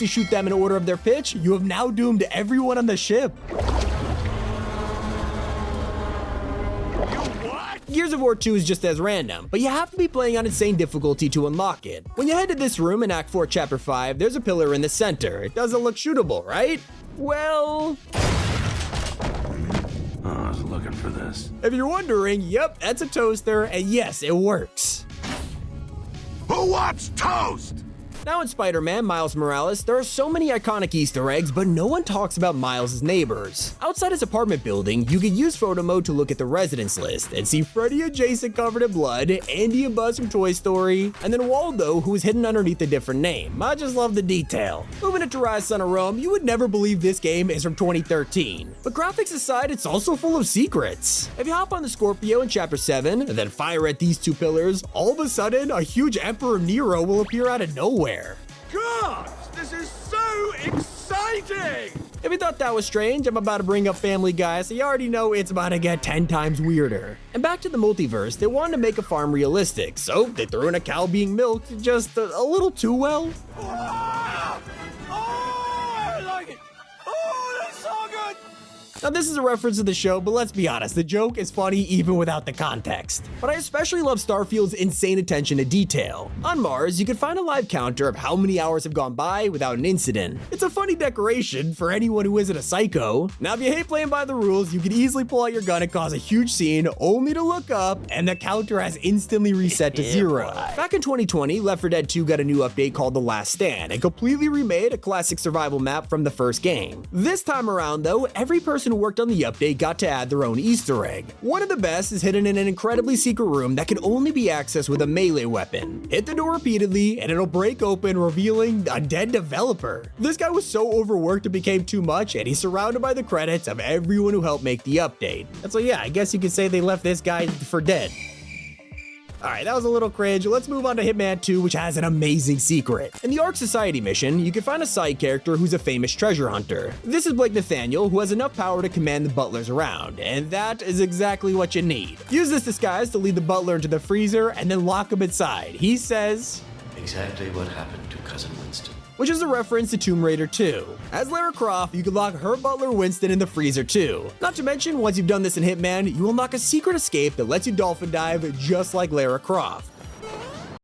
you shoot them in order of their pitch, you have now doomed everyone on the ship. Gears of War 2 is just as random, but you have to be playing on insane difficulty to unlock it. When you head to this room in Act 4 Chapter 5, there's a pillar in the center. It doesn't look shootable, right? Well... I was looking for this. if you're wondering, yep, that's a toaster, and yes, it works. Who wants toast? Now in Spider-Man Miles Morales, there are so many iconic Easter eggs, but no one talks about Miles' neighbors. Outside his apartment building, you can use photo mode to look at the residence list and see Freddy and Jason covered in blood, Andy and Buzz from Toy Story, and then Waldo, who is hidden underneath a different name. I just love the detail. Moving into Rise Son of Rome, you would never believe this game is from 2013. But graphics aside, it's also full of secrets. If you hop on the Scorpio in Chapter 7, and then fire at these two pillars, all of a sudden, a huge Emperor Nero will appear out of nowhere. Gosh, this is so exciting! If you thought that was strange, I'm about to bring up Family Guy, so you already know it's about to get 10 times weirder. And back to the multiverse, they wanted to make a farm realistic, so they threw in a cow being milked just a little too well. Oh, I like it! Oh, that's so good! Now this is a reference to the show, but let's be honest, the joke is funny even without the context. But I especially love Starfield's insane attention to detail. On Mars, you can find a live counter of how many hours have gone by without an incident. It's a funny decoration for anyone who isn't a psycho. Now if you hate playing by the rules, you can easily pull out your gun and cause a huge scene only to look up and the counter has instantly reset to 0. Back in 2020, Left 4 Dead 2 got a new update called The Last Stand and completely remade a classic survival map from the first game. This time around though, every person who worked on the update got to add their own Easter egg. One of the best is hidden in an incredibly secret room that can only be accessed with a melee weapon. Hit the door repeatedly and it'll break open, revealing a dead developer. This guy was so overworked it became too much, and he's surrounded by the credits of everyone who helped make the update. And so yeah, I guess you could say they left this guy for dead. Alright, that was a little cringe. Let's move on to Hitman 2, which has an amazing secret. In the Ark Society mission, you can find a side character who's a famous treasure hunter. This is Blake Nathaniel, who has enough power to command the butlers around, and that is exactly what you need. Use this disguise to lead the butler into the freezer and then lock him inside. He says, Exactly what happened to Cousin Winston. which is a reference to Tomb Raider 2. As Lara Croft, you can lock her butler Winston in the freezer too. Not to mention, once you've done this in Hitman, you unlock a secret escape that lets you dolphin dive just like Lara Croft.